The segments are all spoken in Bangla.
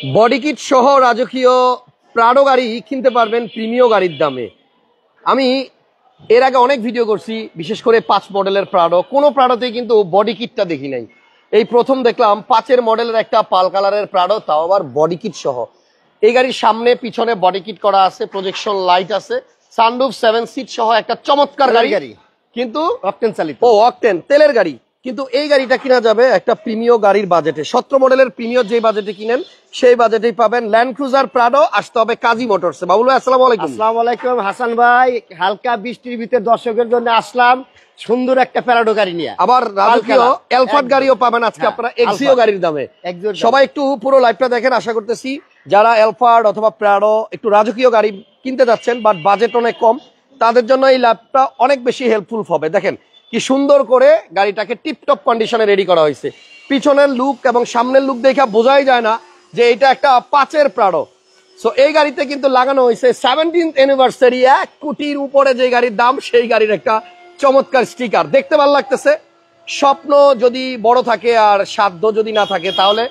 বডি কিট সহ রাজকীয় প্রাডো গাড়ি কিনতে পারবেন প্রিমিয় গাড়ির দামে। আমি এর আগে অনেক ভিডিও করছি, বিশেষ করে 5 মডেলের প্রাডো। কোনো প্রাডোতেই কিন্তু বডি কিটটা দেখি নাই, এই প্রথম দেখলাম 5 মডেলের একটা পাল কালারের প্রাডো, তাও আবার বডি কিট সহ। এই গাড়ির সামনে পিছনে বডি কিট করা আছে, প্রজেকশন লাইট আছে, সানরুফ 7 সিট সহ একটা চমৎকার গাড়ি। কিন্তু অকটেন চালিত, অকটেন তেলের গাড়ি। কিন্তু এই গাড়িটা কিনা যাবে একটা প্রিমিয় গাড়ির বাজেটে। 17 মডেলের প্রিমিয় যে বাজেটে কিনেন সেই বাজেটেই পাবেন। Land cruiser Prado. আসতে হবে কাজী মোটরসে। বাবুল ভাই আসসালামু আলাইকুম। আসসালামু আলাইকুম হাসান ভাই। হালকা বৃষ্টির ভিতরে দর্শকের জন্য আসলাম সুন্দর একটা প্রাডো গাড়ি নিয়ে। আবার রাজকীয় এলফার্ড গাড়িও পাবেন আজকে আপনারা এক্সিও গাড়ির দামে। সবাই একটু পুরো লাইভটা দেখেন। আশা করতেছি যারা এলফার্ড অথবা প্রাডো একটু রাজকীয় গাড়ি কিনতে যাচ্ছেন বাট বাজেট অনেক কম, তাদের জন্য এই লাইভটা অনেক বেশি হেল্পফুল হবে। দেখেন কি সুন্দর করে গাড়িটাকে টিপটপ কন্ডিশনে রেডি করা হয়েছে। পিছনের লুক এবং সামনের লুক দেখে বোঝাই যায় না যে এটা একটা 5 প্রাডো। সো এই গাড়িতে কিন্তু লাগানো হয়েছে 17th অ্যানিভার্সারি 1 কোটির উপরে যে গাড়ির দাম, সেই গাড়ির একটা চমৎকার স্টিকার। দেখতে ভালো লাগতেছে। স্বপ্ন যদি বড় থাকে আর সাধ্য যদি না থাকে, তাহলে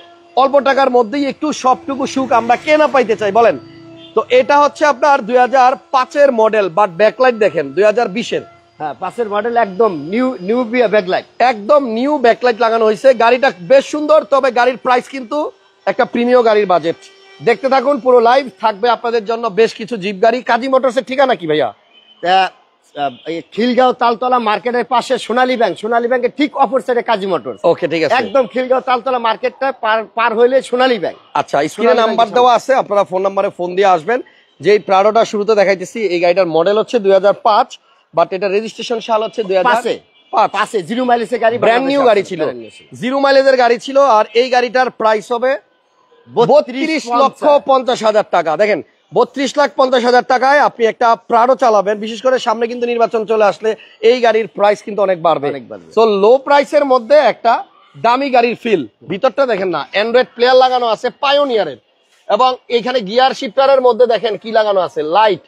অল্প টাকার মধ্যেই একটু সবটুকু সুখ আমরা কে না পাইতে চাই বলেন। তো এটা হচ্ছে আপনার 2005 মডেল, বাট ব্যাকলাইট দেখেন 2020-এর। হ্যাঁ, 5 মডেল, একদম নিউ ব্যাকলাইট, একদম নিউ ব্যাকলাইট লাগানো হয়েছে। গাড়িটা বেশ সুন্দর, তবে গাড়ির প্রাইস কিন্তু একটা প্রিমিয় গাড়ির বাজেট। দেখতে থাকুন, পুরো লাইভ থাকবে আপনাদের জন্য বেশ কিছু জিপ গাড়ি। কাজী মোটরসের ঠিকানা কি ভাইয়া? খিলগাঁও তালতলা মার্কেটের পাশে সোনালী ব্যাংকের ঠিক অপর সাইডে কাজী মোটরস। ওকে, ঠিক আছে। একদম খিলগাঁও তালতলা মার্কেটটা পার হইলে সোনালী ব্যাংক। আচ্ছা, স্ক্রিনে নাম্বার দেওয়া আছে, আপনারা ফোন নাম্বারে ফোন দিয়ে আসবেন। যে প্রাডোটা শুরুতে দেখাইতেছি, এই গাড়িটার মডেল হচ্ছে 2005, বাট এটা রেজিস্ট্রেশন সাল হচ্ছে 2005। 0 মাইলেজের গাড়ি, ব্র্যান্ড নিউ গাড়ি ছিল, 0 মাইলেজের গাড়ি ছিল। আর এই গাড়িটার প্রাইস হবে 32,50,000 টাকা। দেখেন 32,50,000 টাকায় আপনি একটা প্রাডো চালাবেন। বিশেষ করে সামনে কিন্তু নির্বাচন চলে আসলে এই গাড়ির প্রাইস কিন্তু অনেক বাড়বে। সো লো প্রাইসের মধ্যে একটা দামি গাড়ির ফিল। ভিতরটা দেখেন না, অ্যান্ড্রয়েড প্লেয়ার লাগানো আছে পায়োনিয়ারের, এবং এখানে গিয়ার শিফটারের মধ্যে দেখেন কি লাগানো আছে, লাইট।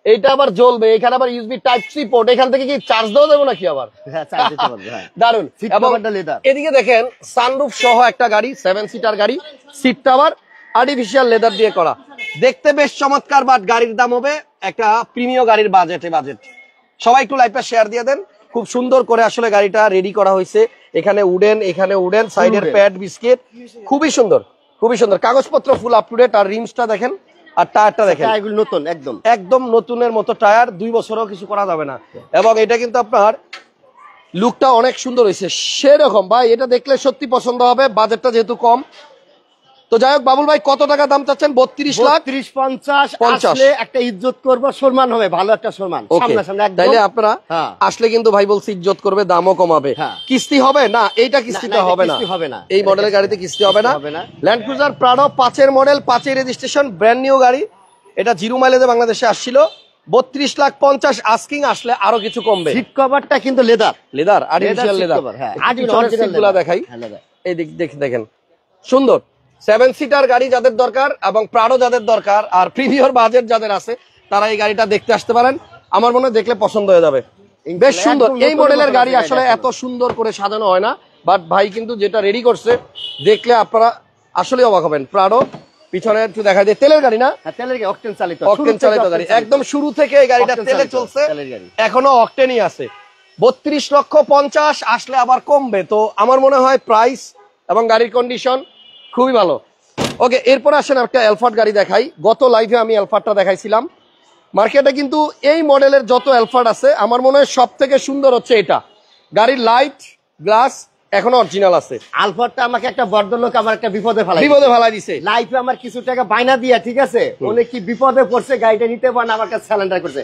এইটা আবার জ্বলবে। এখানে আবার ইউএসবি টাইপ সি পোর্ট। এখান থেকে কি চার্জ দেওয়া যাবে নাকি আবার? দারুন। এদিকে দেখেন সানরুফ সহ একটা গাড়ি, 7 সিটার গাড়ি। সিটটা আবার আর্টিফিশিয়াল লেদার দিয়ে করা, দেখতে বেশ চমৎকার। বাট গাড়ির দাম হবে একটা প্রিমিয় গাড়ির বাজেট। সবাই একটু লাইভটা শেয়ার দিয়ে দেন। খুব সুন্দর করে আসলে গাড়িটা রেডি করা হয়েছে। এখানে উডেন, সাইডের প্যাড বিস্কিট, খুবই সুন্দর, খুবই সুন্দর। কাগজপত্র ফুল আপ টু ডেট। আর রিমসটা দেখেন, আর টায়ারটা দেখেন, নতুন, একদম নতুনের মতো টায়ার। 2 বছরও কিছু করা যাবে না। এবং এটা কিন্তু আপনার লুকটা অনেক সুন্দর হয়েছে সেরকম। ভাই এটা দেখলে সত্যি পছন্দ হবে, বাজেটটা যেহেতু কম। তো যাই হোক, বাবুল ভাই কত টাকা দাম চাচ্ছেন? 32,50,000। একটা ইজ্জত করবো, সম্মান হবে, ভালো একটা সম্মান। তাইলে আপনারা আসলে কিন্তু ভাই বলছি ইজ্জত করবে, দামও কমাবে। কিস্তি হবে না, এইটা কিস্তিতে হবে না। এই মডেলের গাড়িতে কিস্তি হবে না। Land cruiser Prado 5 model, 5 registration, brand new গাড়ি। এটা 0 মাইলেজে বাংলাদেশে আসছিল। 32,50,000 আস্কিং, আসলে আরো কিছু কমবে। সিট কভারটা কিন্তু লেদার, আর্টিফিশিয়াল লেদার। দেখাই, এই দেখেন সুন্দর। 7 সিটার গাড়ি যাদের দরকার এবং প্রাডো যাদের দরকার আর প্রিমিয়ার বাজেট যাদের আছে, তারা এই গাড়িটা দেখতে আসতে পারেন। আমার মনে হয় দেখলে পছন্দ হয়ে যাবে। বেশ সুন্দর। এই মডেলের গাড়ি আসলে এত সুন্দর করে সাজানো হয় না, বাট ভাই কিন্তু যেটা রেডি করছে দেখলে আপনারা আসলে অবাক হবেন। প্রাডো পিছনে একটু দেখা যায়, তেলের গাড়ি না? অকটেন চালিত গাড়ি। একদম শুরু থেকে এই গাড়িটা তেলে চলছে, এখনো অকটেনই আছে। 32,50,000 আসলে আবার কমবে। তো আমার মনে হয় প্রাইস এবং গাড়ির কন্ডিশন খুবই ভালো। ওকে, এরপর আসেন একটা এলফার্ড গাড়ি দেখাই। গত লাইভে আমি এলফার্ডটা দেখাইছিলাম। মার্কেটে কিন্তু এই মডেলের যত এলফার্ড আছে, আমার মনে হয় সব থেকে সুন্দর হচ্ছে এটা। গাড়ির লাইট, গ্লাস এখনো অরিজিনাল আছে। আলফার্ডটা আমাকে একটা ভদ্রলোক আমার একটা বিপদে ফেলাই দিছে। লাইফে আমার কিছু টাকা বাইনা দিয়া, ঠিক আছে, অনেক কি বিপদে পড়ছে, গাড়িটা নিতে পারে না, আমার কাছে স্যালেন্ডার করছে।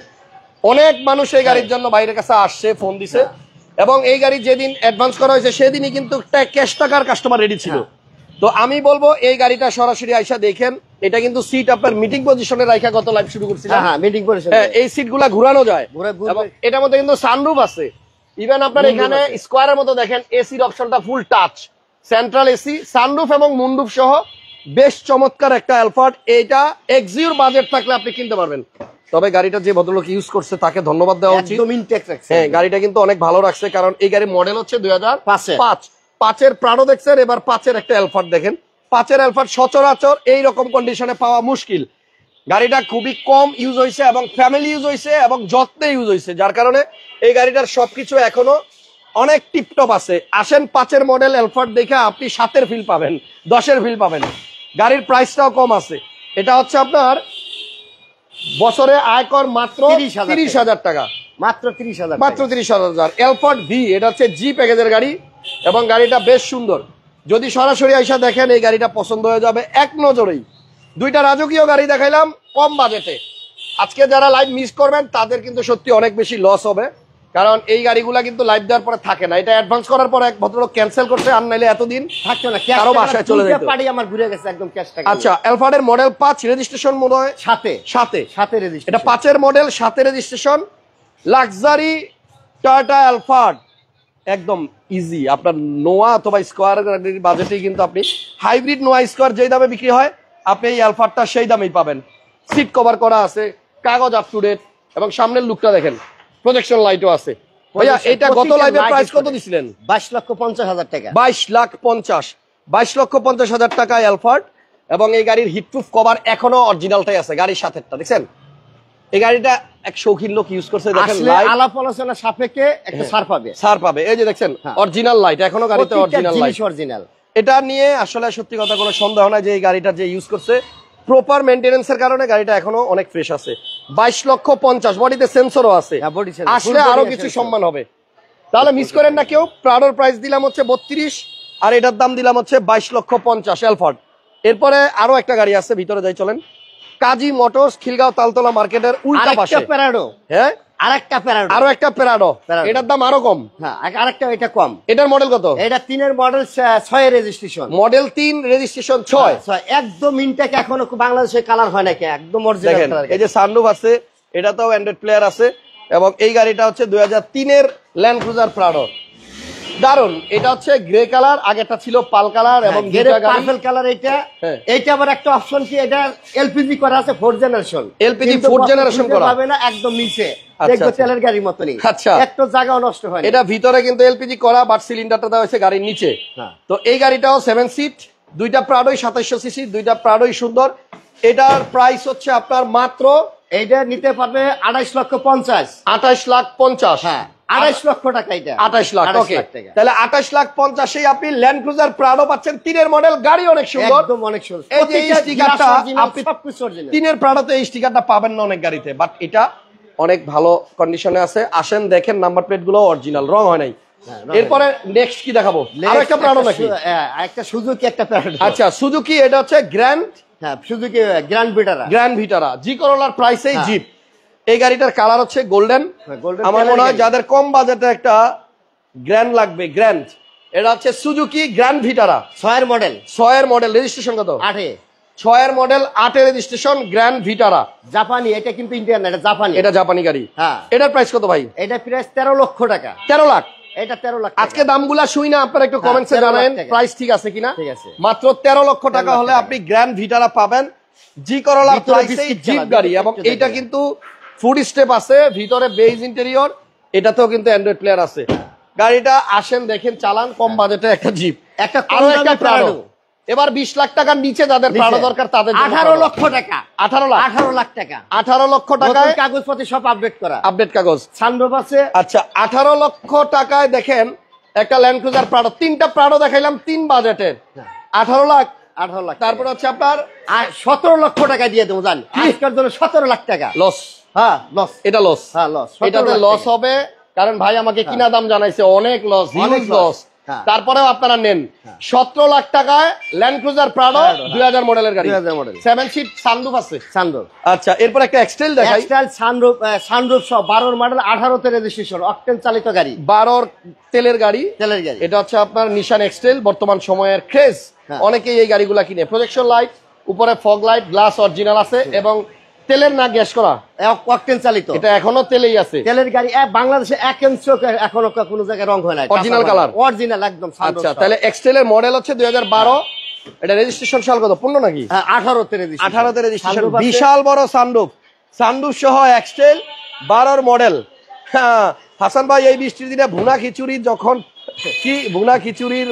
অনেক মানুষ এই গাড়ির জন্য বাইরের কাছে আসছে, ফোন দিছে। এবং এই গাড়ি যেদিন অ্যাডভান্স করা হয়েছে সেদিনই কিন্তু ক্যাশ টাকার কাস্টমার রেডি ছিল। তো আমি বলবো এই গাড়িটা সরাসরি আইসা দেখেন। এটা কিন্তু সিট আপনার মিটিং পজিশনে রাখা গত লাইভ শুরু করছিলাম। এই সিট গুলা ঘুরানো যায়। এটার মধ্যে কিন্তু সানরুফ আছে। ইভেন আপনার এখানে স্কোয়ারের মতো দেখেন এসির অপশনটা ফুল টাচ, সেন্ট্রাল এসি, সানরুফ এবং মুনরুফ সহ বেশ চমৎকার একটা এলফার্ড। এটা এক্সিওর বাজেট থাকলে আপনি কিনতে পারবেন। তবে গাড়িটা যে ভদ্রলোক ইউজ করছে তাকে ধন্যবাদ দেওয়া উচিত। হ্যাঁ, গাড়িটা কিন্তু অনেক ভালো রাখছে, কারণ এই গাড়ির মডেল হচ্ছে 2005। 5 প্রাডো দেখছেন, এবার 5 একটা এলফার্ড দেখেন। 5-এর অ্যালফার্ড সচরাচর এইরকম কন্ডিশনে পাওয়া মুশকিল। গাড়িটা খুবই কম ইউজ হয়েছে এবং ফ্যামিলি ইউজ হয়েছে এবং যত্নে ইউজ হয়েছে, যার কারণে এই গাড়িটার সবকিছু এখনো অনেক টিপটপ আছে। আসেন 5-এর মডেল অ্যালফার্ড দেখে আপনি 7-এর ফিল পাবেন, 10-এর ফিল পাবেন। গাড়ির প্রাইসটাও কম আছে। এটা হচ্ছে আপনার বছরে আয়কর মাত্র 30,000 টাকা, মাত্র 30,000, মাত্র 30,000। অ্যালফার্ড ভি, এটা হচ্ছে জি প্যাকেজের গাড়ি এবং গাড়িটা বেশ সুন্দর। যদি সরাসরি আইসা দেখেন এই গাড়িটা পছন্দ হয়ে যাবে এক নজরেই। দুইটা রাজকীয় গাড়ি দেখাইলাম কম বাজেটে। আজকে যারা লাইভ মিস করবেন তাদের কিন্তু সত্যি অনেক বেশি লস হবে, কারণ এই গাড়িগুলা কিন্তু লাইভ দেওয়ার পরে থাকে না। এটা অ্যাডভান্স করার পর এক ভদ্রলোক ক্যান্সেল করছে, আর নাইলে এতদিন থাকতো না, কারো বাসায় চলে যেত। আমার ঘুরে গেছে একদম ক্যাশ টাকা। আচ্ছা, অ্যালফার্ডের মডেল 5 রেজিস্ট্রেশন মনে হয় সাথে রেজিস্ট্রেশন। এটা 5-এর model 7-এ registration, luxury Toyota Alfred, একদম ইজি। আপনার নোয়া অথবা স্কোয়ার বাজেটেই কিন্তু আপনি হাইব্রিড নোয়া স্কোয়ার যেই দামে বিক্রি হয় আপনি এই অ্যালফার্ডটা সেই দামেই পাবেন। সিট কভার করা আছে, কাগজ আপ টু ডেট, এবং সামনের লুকটা দেখেন, প্রজেকশন লাইটও আছে। ভাইয়া এটা গত লাইভে প্রাইস কত দিছিলেন? 22,50,000 টাকা। 22,50,000 টাকায় অ্যালফার্ড, এবং এই গাড়ির হিটপ্রুফ কভার এখনো অরিজিনালটাই আছে, গাড়ির সাথেটা দেখছেন। এই গাড়িটা এক শৌখিন লোক ইউজ করছে, দেখেন আলাপ আলোচনা সাপেক্ষে একটা ছাড় পাবে। এই যে দেখছেন অরিজিনাল লাইট এখনো গাড়িতে, অরিজিনাল লাইট অরিজিনাল। এটা নিয়ে আসলে সত্যি কথা কোনো সন্দেহ নাই যে এই গাড়িটা যে ইউজ করছে প্রপার মেইনটেনেন্সের কারণে গাড়িটা এখনো অনেক ফ্রেশ আছে। 22,50,000, বডিতে সেন্সরও আছে, আসলে আরো কিছু সম্মান হবে। তাহলে মিস করেন না কেউ। প্রাডোর প্রাইস দিলাম হচ্ছে 32, আর এটার দাম দিলাম হচ্ছে 22,50,000 অ্যালফার্ড। এরপরে আরো একটা গাড়ি আছে, ভিতরে যাই চলেন। কাজী মোটরস, খিলগাঁও তালতলা মার্কেটের উল্টা পাশে। হ্যাঁ, আরো একটা প্যারাডো, এটার দাম আরো কম। হ্যাঁ, আরেকটা এটা কম। এটার মডেল কত? এটা 3-এর মডেল 6-এর রেজিস্ট্রেশন। Model 3 registration 6। একদম ইনটেক, এখনো বাংলাদেশে কালার হয় নাকি, একদম অরিজিনাল। এই যে সানরুফ আছে, এটাতেও অ্যান্ড্রয়েড প্লেয়ার আছে, এবং এই গাড়িটা হচ্ছে 2003-এর ল্যান্ড ক্রুজার প্রাডো। দারুন। এটা হচ্ছে গ্রে কালার, আগেটা ছিল পাল কালার এবং পার্পল কালার। এইটা আবার একটা অপশন কি, এটা এলপিজি করা আছে, 4th generation. LPG 4th generation করা পাবে না, একদম নিচে দেখো তেলের গাড়ির মতনই। আচ্ছা, একটু জায়গাও নষ্ট হয় না। এটা ভিতরে কিন্তু এলপিজি করা, বাট সিলিন্ডারটা দেওয়া হয়েছে গাড়ির নিচে। তো এই গাড়িটাও 7 সিট, দুইটা প্রাডোই 2700 সিসি, দুইটা প্রাডোই সুন্দর। এটার প্রাইস হচ্ছে আপনার মাত্র, এইটা নিতে পারবে 28,50,000। 28,50,000। হ্যাঁ, 28 লক্ষ টাকা। এটা 28 লাখ। ওকে, তাহলে 28,50,000 আপনি ল্যান্ড ক্রুজার প্রাডো পাচ্ছেন। 3-এর মডেল, গাড়ি অনেক সুন্দর, একদম অনেক সুন্দর। এই যে এই স্টিকারটা আপনি 3-এর প্রাডোতে এই স্টিকারটা পাবেন না অনেক গাড়িতে, বাট এটা অনেক ভালো কন্ডিশনে আছে। আসেন দেখেন, নাম্বার প্লেট গুলো অরিজিনাল, রং হয় নাই। এরপরে নেক্সট কি দেখাবো? আরো একটা প্রাডো নাকি? একটা সুজুকি, একটা প্রাডো। আচ্ছা, সুজুকি, এটা হচ্ছে গ্র্যান্ড, হ্যাঁ সুজুকি গ্র্যান্ড ভিটারা, জি করোলার প্রাইসেই জিপ। এই গাড়িটার কালার হচ্ছে গোল্ডেন। আমার মনে হয় যাদের কম বাজেটে একটা গ্র্যান্ড লাগবে, গ্র্যান্ড, এটা হচ্ছে সুজুকি গ্র্যান্ড ভিটারা। 6-এর মডেল। 6-এর মডেল, রেজিস্ট্রেশন কত? 8-এ। 6-এর মডেল, 8-এর রেজিস্ট্রেশন, গ্র্যান্ড ভিটারা। জাপানি, এটা কিন্তু ইন্ডিয়ান না, এটা জাপানি। এটা জাপানি গাড়ি। হ্যাঁ, এটার প্রাইস কত ভাই? এটা প্রাইস 13 লক্ষ টাকা। 13 লাখ। এটা 13 লাখ। আজকে দামগুলা শুই না, আপনারা একটু কমেন্টসে জানাবেন প্রাইস ঠিক আছে কিনা। ঠিক আছে, মাত্র 13 লক্ষ টাকা হলে আপনি গ্র্যান্ড ভিটারা পাবেন, জি করোলার প্রাইসেই জিপ গাড়ি। এবং এইটা কিন্তু ফুড স্টেপ আছে, ভিতরে বেজ ইন্টেরিয়র, এটাতেও কিন্তু অ্যান্ড্রয়েড প্লেয়ার আছে। গাড়িটা আসেন দেখেন, চালান, কম বাজেটে একটা জিপ, আরো একটা প্রাডো। এবার 20 লাখ টাকার নিচে যাদের প্রাডো দরকার তাদের 18 লক্ষ টাকা। 18 লাখ। 18 লাখ টাকা। 18 লক্ষ টাকায় কাগজপত্র সব আপডেট করা, আপডেট কাগজ, সানরুফ আছে। আচ্ছা, 18 লক্ষ টাকায় দেখেন একটা ল্যান্ড ক্রুজার প্রাডো। 3টা প্রাডো দেখাইলাম 3 বাজেটের, 18 লাখ। 18 লাখ। তারপরে হচ্ছে আপনার 17 লক্ষ টাকা দিয়ে দেবো, জান আজকের জন্য 17 লাখ টাকা লস। হ্যাঁ লস, এটা লস। হ্যাঁ লস, এটাতে লস হবে, কারণ ভাই আমাকে কিনা দাম জানাইছে অনেক লস, হিউজ লস। তারপরেও আপনারা নেন 17 লাখ টাকায় ল্যান্ড ক্রুজার প্রাডো, 2000 মডেলের গাড়ি, 7 সিট, সানরুফ আছে, সানরুফ। আচ্ছা, এরপর একটা এক্সটেল দেখাই। এক্সটেল সানরুফ সব, 12 মডেল, 18তে রেজিস্ট্রেশন, অকটেন চালিত গাড়ি, 12 তেলের গাড়ি। গাড়ি। এটা হচ্ছে আপনার নিশান এক্সটেল, বর্তমান সময়ের ক্রেজ। অনেকেই এই গাড়িগুলা কিনে। প্রজেকশন লাইট, উপরে ফগ লাইট, গ্লাস অরিজিনাল আছে, এবং তেলের না গ্যাস করা, অকটেন চালিত। এটা এখনো তেলেই আছে, তেলের গাড়ি। বাংলাদেশে 1 ইঞ্চি এখনো কোনো জায়গায় রং হয় না, অরিজিনাল কালার, অরিজিনাল একদম। আচ্ছা, তাহলে এক্সটেলের মডেল হচ্ছে 2012। এটা রেজিস্ট্রেশন সাল কত? 15 নাকি? 18তে রেজিস্ট্রেশন। 18তে রেজিস্ট্রেশন। বিশাল বড় সানরুফ, সানরুফ সহ এক্সটেল, 12 মডেল। হ্যাঁ হাসান ভাই, এই বৃষ্টির দিনে ভুনা খিচুড়ি যখন কি ভুনা খিচুড়ির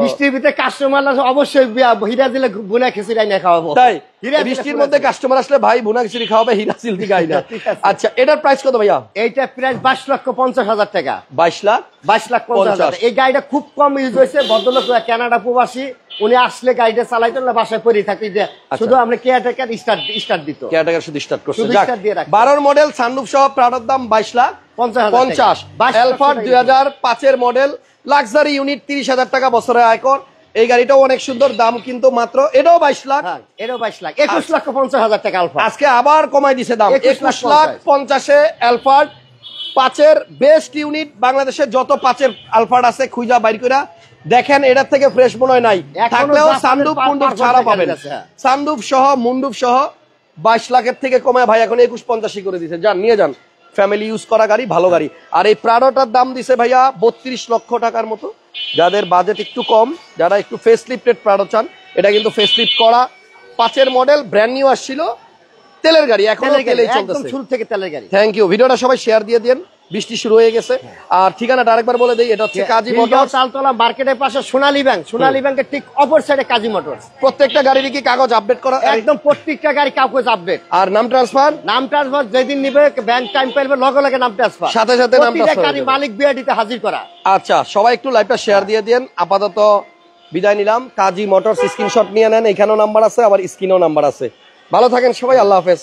বৃষ্টির ভিতরে কাস্টমার অবশ্যই হিরা দিলে বুনা খিচুড়ি না খাওয়াবো। তাই বৃষ্টির মধ্যে কাস্টমার আসলে ভাই বুনা খিচুড়ি খাওয়াবে, হিরা সিলতি গাই না। আচ্ছা এটার প্রাইস কত ভাইয়া? এইটা প্রাইস 22,50,000 টাকা। 22,50,000। এই গাড়িটা খুব কম ইউজ হয়েছে, ভদ্রলোক কানাডা প্রবাসী, উনি আসলে গাড়িটা চালাইতেন না, বাসায় পড়ে থাকি, শুধু আমরা কেয়ারটেকার স্টার্ট দিত, কেয়ারটেকার শুধু স্টার্ট করছে। শুধু স্টার্ট দিয়ে রাখতো। 12 মডেল সানরুফ সহ প্রাডোর দাম 22,50,000। এলফার্ড 2005 এর মডেল লাক্সারি ইউনিট 30,000 টাকা বছরে আয়কর। এই গাড়িটাও অনেক সুন্দর, দাম কিন্তু মাত্র এটাও 22 লাখ। এটাও 22 লাখ, 21,50,000 টাকা আলফা। আজকে আবার কমাই দিছে দাম, 21,50,000 এলফার্ড 5 এর বেস্ট ইউনিট। বাংলাদেশে যত 5 এর আলফার্ড আছে খুঁজা বাইর কইরা দেখেন, এটার থেকে ফ্রেশ মনে হয় নাই। থাকলেও সানরুফ মুন্ডুফ ছাড়া পাবেন, সানরুফ সহ মুন্ডুফ সহ 22 লাখের থেকে কমায় ভাই এখন 21,50 করে দিছে। যান নিয়ে যান, ফ্যামিলি ইউজ করা গাড়ি, ভালো গাড়ি। আর এই প্রাডোটার দাম দিছে ভাইয়া 32 লক্ষ টাকার মতো। যাদের বাজেট একটু কম, যারা একটু ফেসলিফটেড প্রাডো চান, এটা কিন্তু ফেসলিফট করা 5 এর মডেল, ব্র্যান্ড নিউ আসছিল, তেলের গাড়ি, এখনো তেলেই চলতেছে, শুরু থেকে তেলের গাড়ি। Thank you. ভিডিওটা সবাই শেয়ার দিয়ে দেন, বৃষ্টি শুরু হয়ে গেছে। আর ঠিকানাটা আরেকবার বলে দেই, এটা হচ্ছে কাজী মোটরস, তালতলা মার্কেটের পাশে সোনালী ব্যাংক, সোনালী ব্যাংকের ঠিক অপর সাইডে কাজী মোটরস। প্রত্যেকটা গাড়ির কি কাগজ আপডেট করা? একদম প্রত্যেকটা গাড়ি কাগজ আপডেট। আর নাম ট্রান্সফার যেদিন নিবে ব্যাংক টাইম পাইবে লগে লগে নাম ট্রান্সফার, সাথে সাথে নাম ট্রান্সফার, গাড়ি মালিক বিআরটিতে হাজির করা। আচ্ছা সবাই একটু লাইভটা শেয়ার দিয়ে দেন। আপাতত বিদায় নিলাম। কাজী মোটরস স্ক্রিনশট নিয়ে নেন, এখানেও নাম্বার আছে, আবার স্ক্রিনেও নাম্বার আছে। ভালো থাকেন সবাই, আল্লাহ হাফেজ।